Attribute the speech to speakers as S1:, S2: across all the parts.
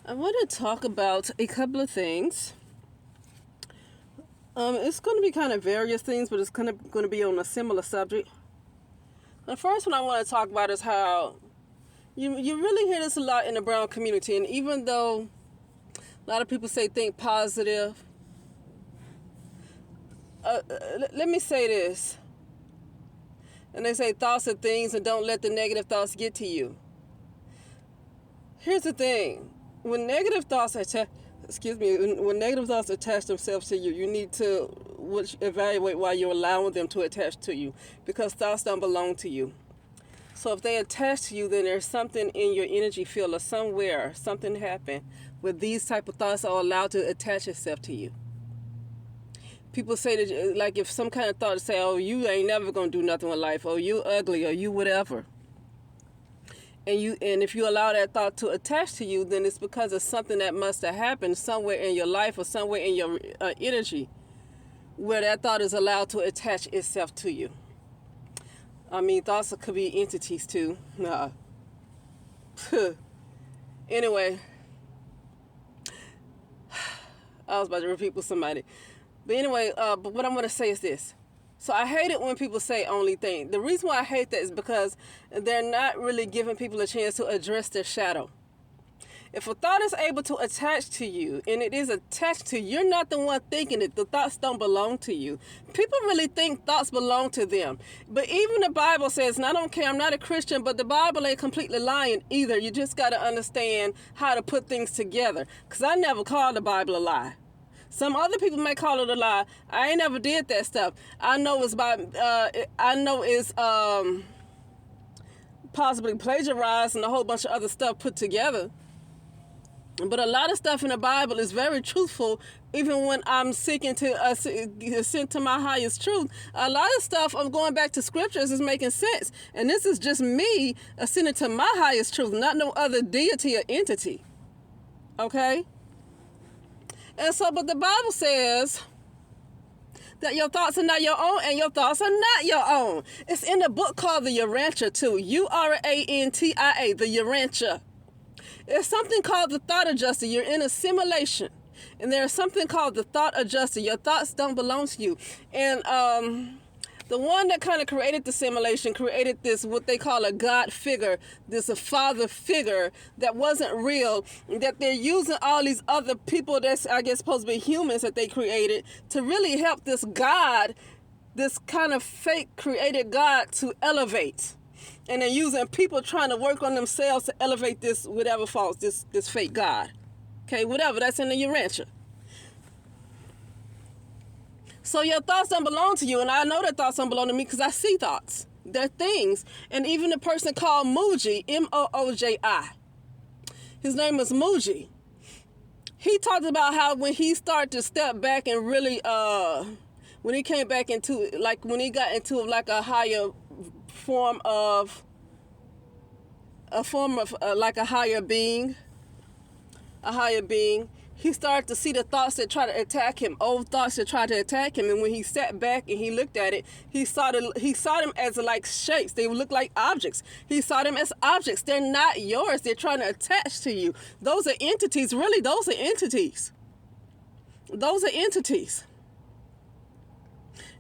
S1: I want to talk about a couple of things. It's going to be kind of various things, but it's going to be on a similar subject. The first one I want to talk about is how you really hear this a lot in the brown community, and even though a lot of people say think positive, let me say this. And they say thoughts are things, and don't let the negative thoughts get to you. Here's the thing: when negative thoughts when negative thoughts attach themselves to you, you need to evaluate why you're allowing them to attach to you, because thoughts don't belong to you. So if they attach to you, then there's something in your energy field or somewhere, something happened where these type of thoughts are allowed to attach itself to you. People say that, like, if some kind of thought say, oh, you ain't never gonna do nothing with life, or you ugly, or you whatever. And if you allow that thought to attach to you, then it's because of something that must have happened somewhere in your life or somewhere in your energy where that thought is allowed to attach itself to you. I mean, thoughts could be entities too. Nah. Anyway, I was about to repeat with somebody. But anyway, but what I'm going to say is this. So I hate it when people say only thing. The reason why I hate that is because they're not really giving people a chance to address their shadow. If a thought is able to attach to you, and it is attached to you, you're not the one thinking it. The thoughts don't belong to you. People really think thoughts belong to them. But even the Bible says, and I don't care, I'm not a Christian, but the Bible ain't completely lying either. You just got to understand how to put things together. Because I never called the Bible a lie. Some other people may call it a lie. I ain't never did that stuff. I know it's possibly plagiarized and a whole bunch of other stuff put together. But a lot of stuff in the Bible is very truthful, even when I'm seeking to ascend to my highest truth. A lot of stuff I'm going back to scriptures is making sense. And this is just me ascending to my highest truth, not no other deity or entity. Okay? And so, but the Bible says that your thoughts are not your own, and your thoughts are not your own. It's in a book called The Urantia too. Urantia, The Urantia. There's something called the thought adjuster. You're in a simulation. And there's something called the thought adjuster. Your thoughts don't belong to you. And the one that kind of created the simulation created this, what they call a God figure, this a father figure that wasn't real, that they're using all these other people that's, I guess, supposed to be humans that they created to really help this God, this kind of fake created God, to elevate. And they're using people trying to work on themselves to elevate this whatever false, this fake God. Okay, whatever, that's in the Urantia. So your thoughts don't belong to you, and I know that thoughts don't belong to me because I see thoughts. They're things. And even the person called Mooji, Mooji, his name is Mooji. He talked about how when he started to step back and really, when he came back into, like when he got into like a higher form of like a higher being, he started to see the thoughts that try to attack him, old thoughts that try to attack him. And when he sat back and he looked at it, he saw them as like shapes. They would look like objects. He saw them as objects. They're not yours. They're trying to attach to you. Those are entities. Really, those are entities. Those are entities.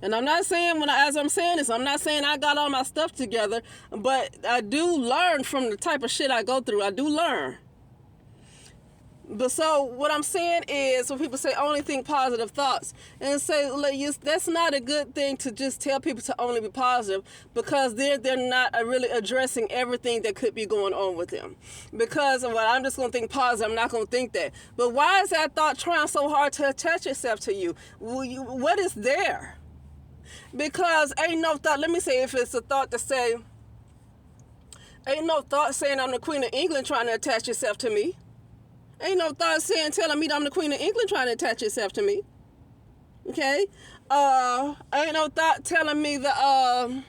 S1: And I'm not saying, as I'm saying this, I'm not saying I got all my stuff together, but I do learn from the type of shit I go through. I do learn. But so what I'm saying is, when people say only think positive thoughts, and say, that's not a good thing to just tell people to only be positive, because they're not really addressing everything that could be going on with them. Because, well, I'm just going to think positive, I'm not going to think that. But why is that thought trying so hard to attach itself to you? What is there? Because ain't no thought, let me say, if it's a thought to say, ain't no thought saying I'm the Queen of England trying to attach itself to me. Ain't no thought telling me that I'm the Queen of England trying to attach itself to me. Okay? Ain't no thought telling me that I'm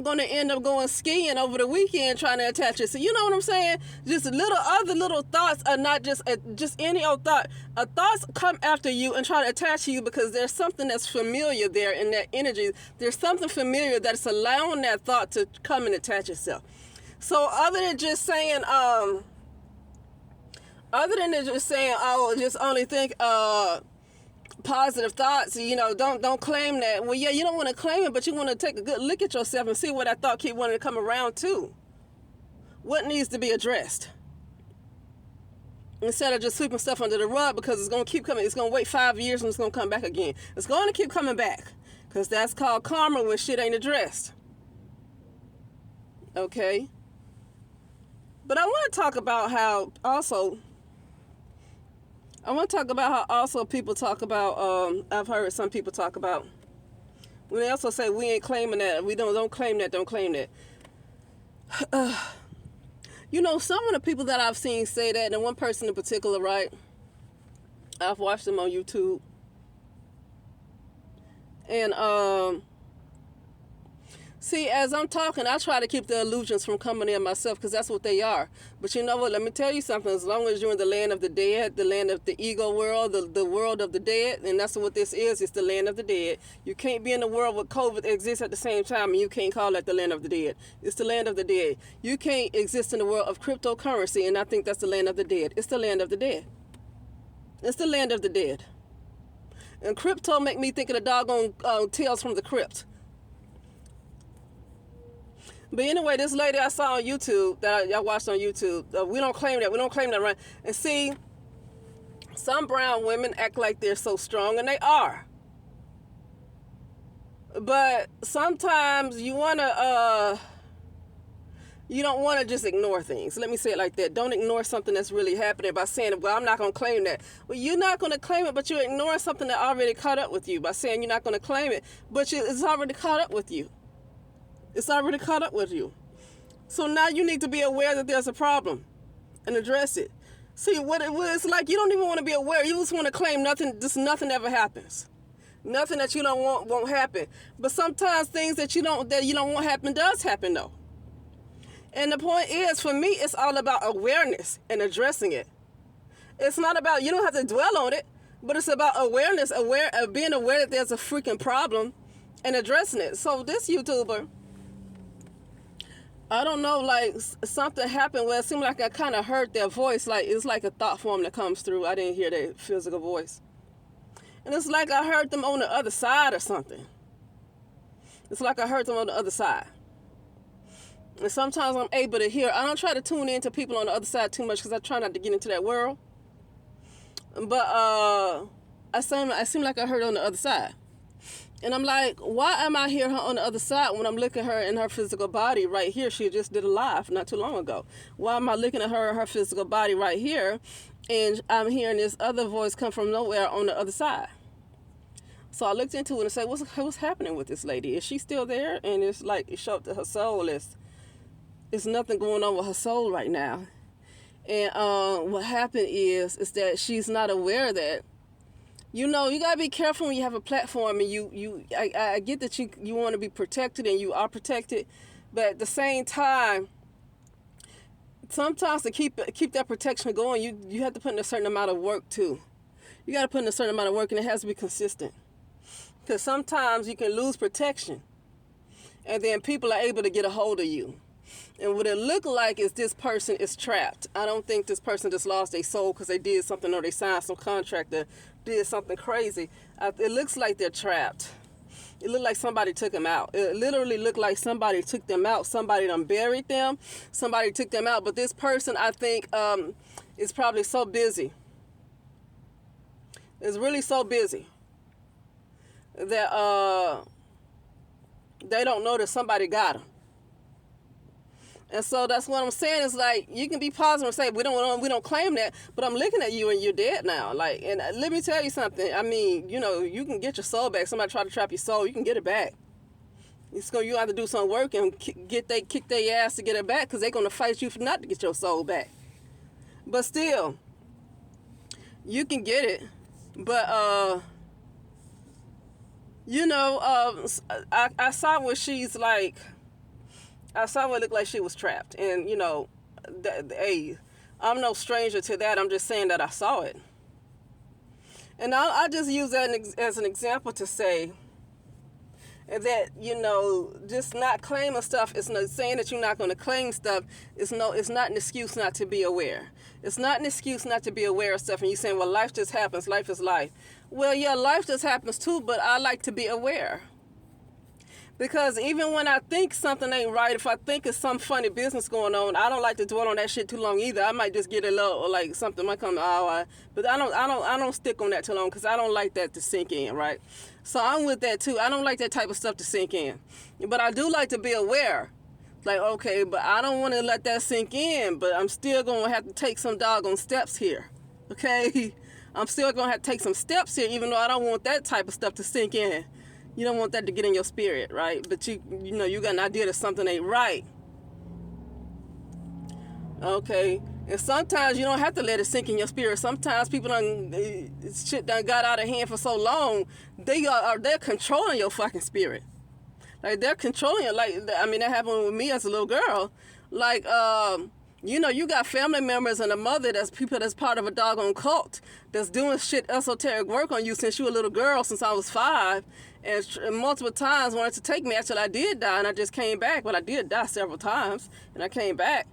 S1: going to end up going skiing over the weekend trying to attach it. So you know what I'm saying? Just other little thoughts are not just any old thought. Thoughts come after you and try to attach to you because there's something that's familiar there in that energy. There's something familiar that's allowing that thought to come and attach itself. So other than just saying, Other than just saying, oh, just only think positive thoughts, don't claim that. Well, yeah, you don't want to claim it, but you want to take a good look at yourself and see where that thought keep wanting to come around to. What needs to be addressed? Instead of just sweeping stuff under the rug, because it's going to keep coming. It's going to wait 5 years and it's going to come back again. It's going to keep coming back, because that's called karma when shit ain't addressed. Okay? But I want to talk about how also people talk about, I've heard some people talk about, when they also say we ain't claiming that, we don't claim that, don't claim that. Some of the people that I've seen say that, and one person in particular, right? I've watched them on YouTube. And, see, as I'm talking, I try to keep the illusions from coming in myself, because that's what they are. But you know what? Let me tell you something. As long as you're in the land of the dead, the land of the ego world, the world of the dead, and that's what this is. It's the land of the dead. You can't be in the world where COVID exists at the same time, and you can't call that the land of the dead. It's the land of the dead. You can't exist in the world of cryptocurrency, and I think that's the land of the dead. It's the land of the dead. It's the land of the dead. And crypto make me think of the doggone Tales from the Crypt. But anyway, this lady I saw on YouTube, that I watched on YouTube, we don't claim that, right? And see, some brown women act like they're so strong, and they are. But sometimes you don't want to just ignore things. Let me say it like that. Don't ignore something that's really happening by saying, well, I'm not going to claim that. Well, you're not going to claim it, but you're ignoring something that already caught up with you by saying you're not going to claim it, but it's already caught up with you. It's already caught up with you. So now you need to be aware that there's a problem and address it. See, what it's like, you don't even want to be aware. You just want to claim nothing, just nothing ever happens. Nothing that you don't want won't happen. But sometimes things that you don't want happen does happen, though. And the point is, for me, it's all about awareness and addressing it. It's not about, you don't have to dwell on it, but it's about awareness, being aware that there's a freaking problem and addressing it. So this YouTuber, I don't know, like something happened where it seemed like I kind of heard their voice, like it's like a thought form that comes through. I didn't hear their physical voice. And it's like I heard them on the other side or something. It's like I heard them on the other side. And sometimes I'm able to hear. I don't try to tune in to people on the other side too much because I try not to get into that world. But I seem like I heard on the other side. And I'm like, why am I here on the other side when I'm looking at her in her physical body right here? She just did a live not too long ago. Why am I looking at her in her physical body right here, and I'm hearing this other voice come from nowhere on the other side? So I looked into it and said, what's happening with this lady? Is she still there? And it's like it showed that her soul is nothing going on with her soul right now. And what happened is that she's not aware that, you gotta be careful when you have a platform, and I get that you want to be protected, and you are protected, but at the same time, sometimes to keep that protection going, you have to put in a certain amount of work too. You got to put in a certain amount of work, and it has to be consistent. Because sometimes you can lose protection, and then people are able to get a hold of you. And what it looked like is this person is trapped. I don't think this person just lost their soul because they did something or they signed some contract that did something crazy. It looks like they're trapped. It looked like somebody took them out. It literally looked like somebody took them out. Somebody done buried them. Somebody took them out. But this person, I think, is probably so busy. Is really so busy that they don't know that somebody got them. And so that's what I'm saying. Is like, you can be positive and say we don't claim that, but I'm looking at you and you're dead now. Like, and let me tell you something. I mean, you can get your soul back. Somebody try to trap your soul, you can get it back. You have to do some work and kick their ass to get it back, because they're gonna fight you for not to get your soul back. But still, you can get it. But I saw where she's like. I saw it looked like she was trapped. And, hey, I'm no stranger to that. I'm just saying that I saw it. And I just use that as an example to say, and that, you know, just not claiming stuff is not saying that you're not going to claim stuff. It's not an excuse not to be aware. It's not an excuse not to be aware of stuff. And you're saying, well, life just happens. Life is life. Well, yeah, life just happens too, but I like to be aware. Because even when I think something ain't right, if I think it's some funny business going on, I don't like to dwell on that shit too long either. I might just get a little, like, something might come, but I don't stick on that too long because I don't like that to sink in, right? So I'm with that too. I don't like that type of stuff to sink in. But I do like to be aware. Like, okay, but I don't want to let that sink in, but I'm still going to have to take some doggone steps here, okay? I'm still going to have to take some steps here, even though I don't want that type of stuff to sink in. You don't want that to get in your spirit, right? But you know, you got an idea that something ain't right. Okay? And sometimes you don't have to let it sink in your spirit. Sometimes people shit done got out of hand for so long, they're controlling your fucking spirit. Like, they're controlling it. Like, I mean, that happened with me as a little girl. Like, you know, you got family members and a mother that's people that's part of a doggone cult that's doing shit esoteric work on you since you were a little girl, since I was 5, and multiple times wanted to take me. Actually, I did die, and I just came back. But I did die several times, and I came back.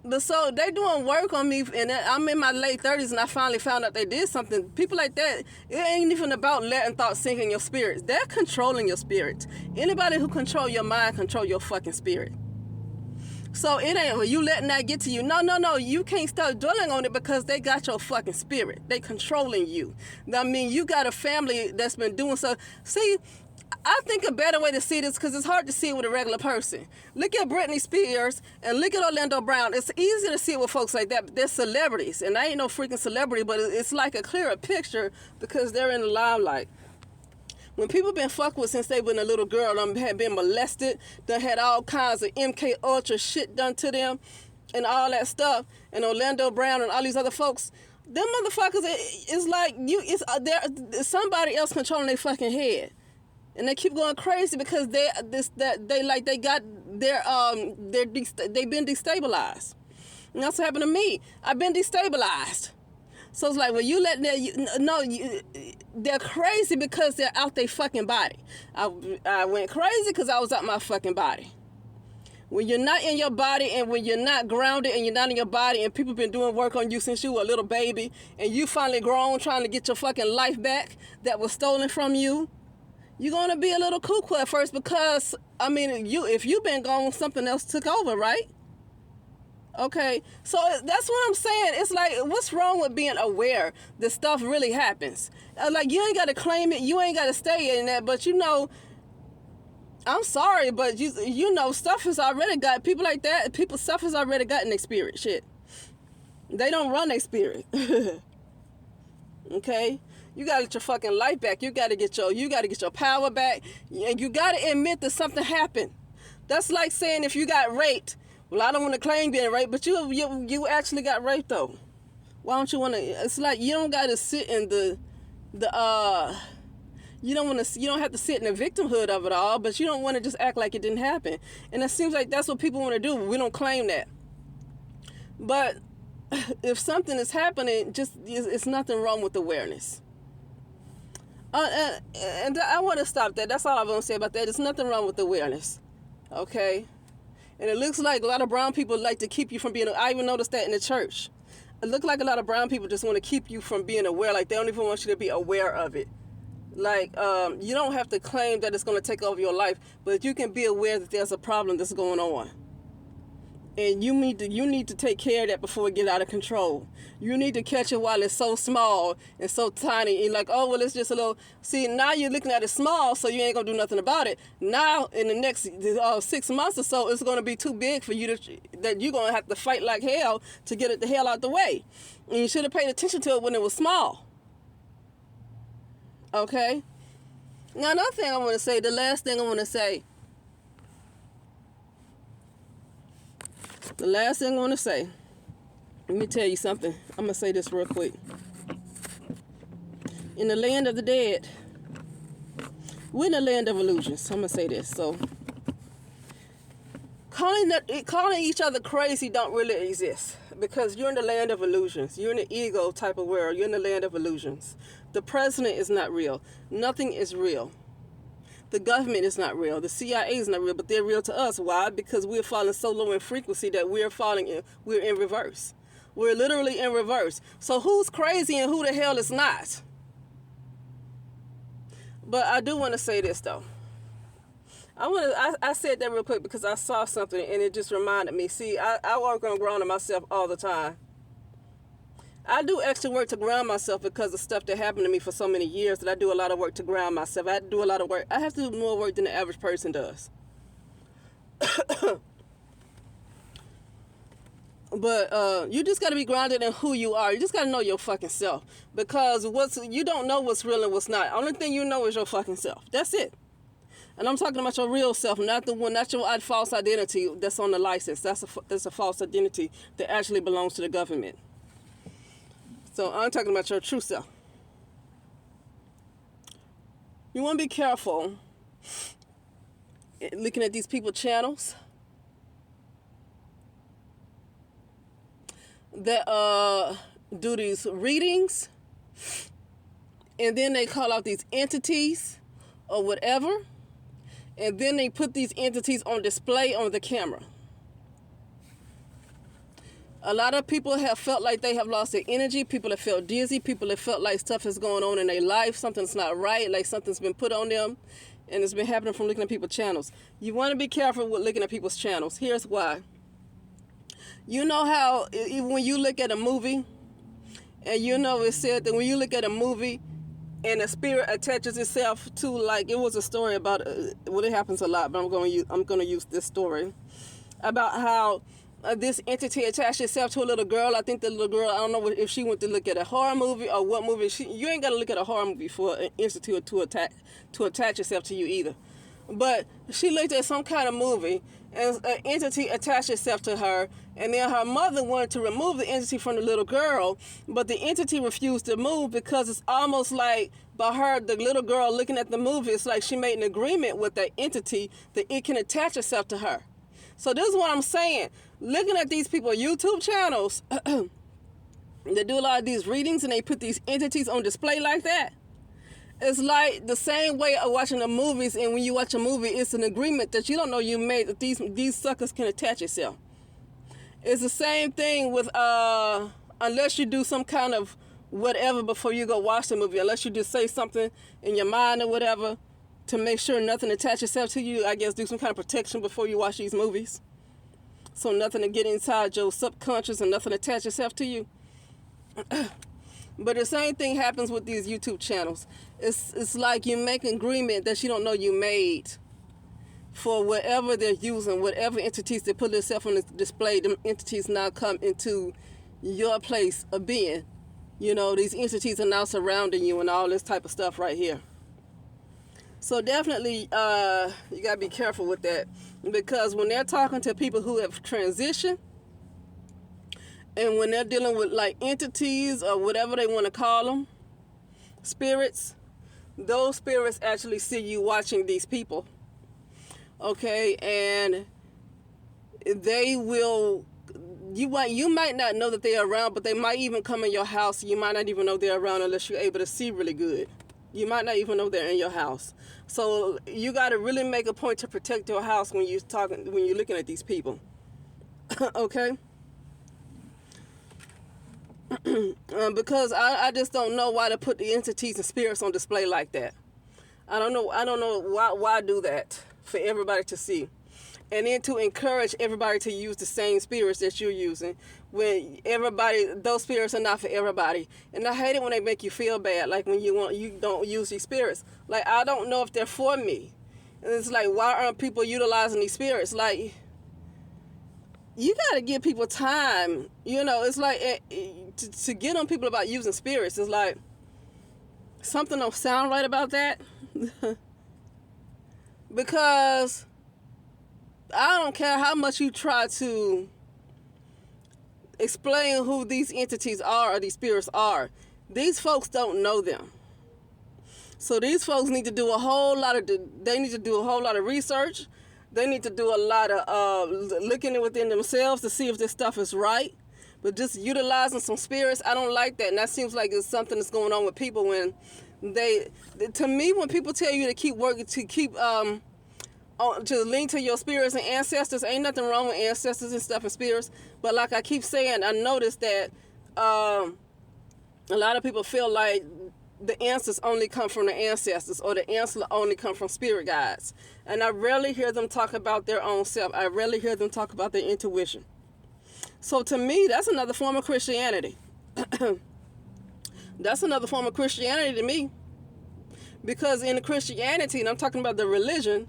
S1: But so they doing work on me, and I'm in my late 30s, and I finally found out they did something. People like that, it ain't even about letting thoughts sink in your spirit. They're controlling your spirit. Anybody who control your mind control your fucking spirit. So it ain't, well, you letting that get to you. No. You can't start dwelling on it because they got your fucking spirit. They controlling you. I mean, you got a family that's been doing so. See, I think a better way to see this, because it's hard to see it with a regular person. Look at Britney Spears and look at Orlando Brown. It's easy to see it with folks like that, but they're celebrities. And I ain't no freaking celebrity, but it's like a clearer picture because they're in the limelight. When people been fucked with since they been a little girl, had been molested, done had all kinds of MK Ultra shit done to them, and all that stuff, and Orlando Brown and all these other folks, them motherfuckers, it's like there's somebody else controlling their fucking head, and they keep going crazy because they've been destabilized. And that's what happened to me. I've been destabilized. So it's like, well, you letting they're crazy because they're out their fucking body. I went crazy because I was out my fucking body. When you're not in your body and when you're not grounded and you're not in your body and people been doing work on you since you were a little baby and you finally grown trying to get your fucking life back that was stolen from you, you're going to be a little cuckoo at first because, I mean, if you've been gone, something else took over, right? Okay, so that's what I'm saying. It's like, what's wrong with being aware that stuff really happens? Like, you ain't got to claim it. You ain't got to stay in that. But, you know, I'm sorry, but, you know, stuff has already got, people like that, stuff has already gotten their spirit. Shit. They don't run their spirit. Okay? You got to get your fucking life back. You got to get your power back. And you got to admit that something happened. That's like saying if you got raped. Well, I don't want to claim being raped, but you actually got raped though. Why don't you want to? It's like you don't got to sit in you don't have to sit in the victimhood of it all, but you don't want to just act like it didn't happen. And it seems like that's what people want to do. We don't claim that. But if something is happening, it's nothing wrong with awareness. And I want to stop that. That's all I'm going to say about that. There's nothing wrong with awareness. Okay? And it looks like a lot of brown people like to keep you from being, I even noticed that in the church. It looks like a lot of brown people just want to keep you from being aware. Like, they don't even want you to be aware of it. Like, you don't have to claim that it's going to take over your life, but you can be aware that there's a problem that's going on. And you need to take care of that before it get out of control. You need to catch it while it's so small and so tiny. And like, oh, well, it's just a little. See, now you're looking at it small, so you ain't going to do nothing about it. Now, in the next 6 months or so, it's going to be too big for you that you're going to have to fight like hell to get it the hell out the way. And you should have paid attention to it when it was small. Okay? Now, another thing I want to say, the last thing I want to say, let me tell you something. I'm going to say this real quick. In the land of the dead, we're in the land of illusions. I'm going to say this. So, calling each other crazy don't really exist because you're in the land of illusions. You're in the ego type of world. You're in the land of illusions. The president is not real. Nothing is real. The government is not real. The CIA is not real, but they're real to us. Why? Because we're falling so low in frequency that we're in reverse. We're literally in reverse. So who's crazy and who the hell is not? But I do want to say this though. I said that real quick because I saw something and it just reminded me. See, I work on grounding myself all the time. I do extra work to ground myself because of stuff that happened to me for so many years that I do a lot of work to ground myself. I do a lot of work. I have to do more work than the average person does. But you just got to be grounded in who you are. You just got to know your fucking self. Because you don't know what's real and what's not. Only thing you know is your fucking self. That's it. And I'm talking about your real self, not your false identity that's on the license. That's a false identity that actually belongs to the government. So I'm talking about your true self. You want to be careful looking at these people's channels that do these readings, and then they call out these entities or whatever, and then they put these entities on display on the camera. A lot of people have felt like they have lost their energy. People have felt dizzy. People have felt like stuff is going on in their life. Something's not right, like something's been put on them. And it's been happening from looking at people's channels. You want to be careful with looking at people's channels. Here's why. You know how even when you look at a movie, and you know it said that when you look at a movie and a spirit attaches itself to, like, it was a story about, well, it happens a lot, but I'm going to use this story about how this entity attached itself to a little girl. I think the little girl, I don't know if she went to look at a horror movie or what movie. You ain't got to look at a horror movie for an entity to attach itself to you either. But she looked at some kind of movie and an entity attached itself to her, and then her mother wanted to remove the entity from the little girl, but the entity refused to move because it's almost like by her, the little girl looking at the movie, it's like she made an agreement with that entity that it can attach itself to her. So this is what I'm saying. Looking at these people YouTube channels, they do a lot of these readings and they put these entities on display like that. It's like the same way of watching the movies, and when you watch a movie, it's an agreement that you don't know you made that these suckers can attach itself. It's the same thing with unless you do some kind of whatever before you go watch the movie, unless you just say something in your mind or whatever to make sure nothing attaches itself to you. I guess do some kind of protection before you watch these movies, so nothing to get inside your subconscious and nothing attach itself to you. But the same thing happens with these YouTube channels. It's like you make an agreement that you don't know you made for whatever they're using, whatever entities they put themselves on display. Them entities now come into your place of being. You know, these entities are now surrounding you and all this type of stuff right here. So definitely, you gotta be careful with that, because when they're talking to people who have transitioned, and when they're dealing with like entities or whatever they want to call them, spirits, those spirits actually see you watching these people. Okay, and they will, you might not know that they're around, but they might even come in your house. You might not even know they're around unless you're able to see really good. You might not even know they're in your house. So you got to really make a point to protect your house when you're looking at these people. Okay? Because I just don't know why to put the entities and spirits on display like that. I don't know why do that for everybody to see. And then to encourage everybody to use the same spirits that you're using, when those spirits are not for everybody. And I hate it when they make you feel bad, like when you don't use these spirits. Like, I don't know if they're for me. And it's like, why aren't people utilizing these spirits? Like, you got to give people time. You know, it's like to get on people about using spirits. It's like something don't sound right about that. Because I don't care how much you try to explain who these entities are or these spirits are. These folks don't know them. So these folks need to do a whole lot of research. They need to do a lot of looking within themselves to see if this stuff is right. But just utilizing some spirits, I don't like that. And that seems like it's something that's going on with people when They, to me, when people tell you to keep working, to lean to your spirits and ancestors, ain't nothing wrong with ancestors and stuff and spirits. But like I keep saying, I noticed that a lot of people feel like the answers only come from the ancestors, or the answers only come from spirit guides. And I rarely hear them talk about their own self. I rarely hear them talk about their intuition. So to me, that's another form of Christianity. That's another form of Christianity to me. Because in Christianity, and I'm talking about the religion,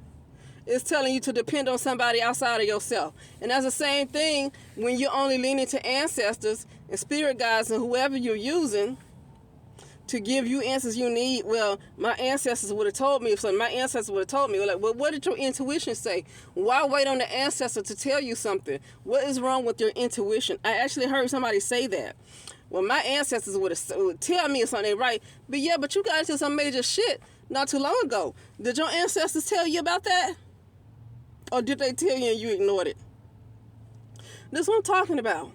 S1: it's telling you to depend on somebody outside of yourself. And that's the same thing when you're only leaning to ancestors and spirit guides and whoever you're using to give you answers you need. Well, my ancestors would have told me, so my ancestors would have told me, like, well, what did your intuition say? Why wait on the ancestor to tell you something? What is wrong with your intuition? I actually heard somebody say that. Well, my ancestors would tell me if something ain't right. But yeah, but you guys did some major shit not too long ago. Did your ancestors tell you about that? Or did they tell you and you ignored it? This is what I'm talking about.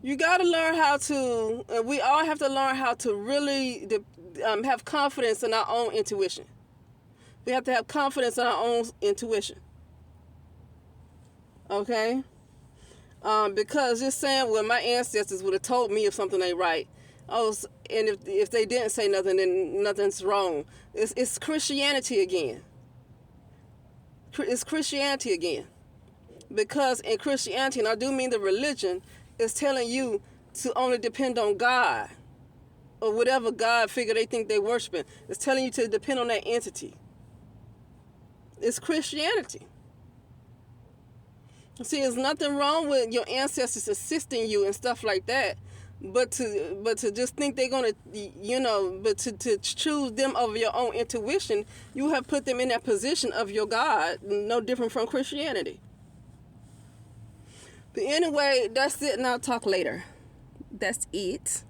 S1: You got to learn how to, we all have to learn how to really have confidence in our own intuition. We have to have confidence in our own intuition. Okay? Because just saying, well, my ancestors would have told me if something ain't right. And if they didn't say nothing, then nothing's wrong. It's Christianity again. It's Christianity again. Because in Christianity, and I do mean the religion, is telling you to only depend on God or whatever God figure they think they worshiping. It's telling you to depend on that entity. It's Christianity. See, there's nothing wrong with your ancestors assisting you and stuff like that, but to just think they're gonna, but to choose them over your own intuition, you have put them in that position of your God, no different from Christianity. But anyway, that's it, and I'll talk later. That's it.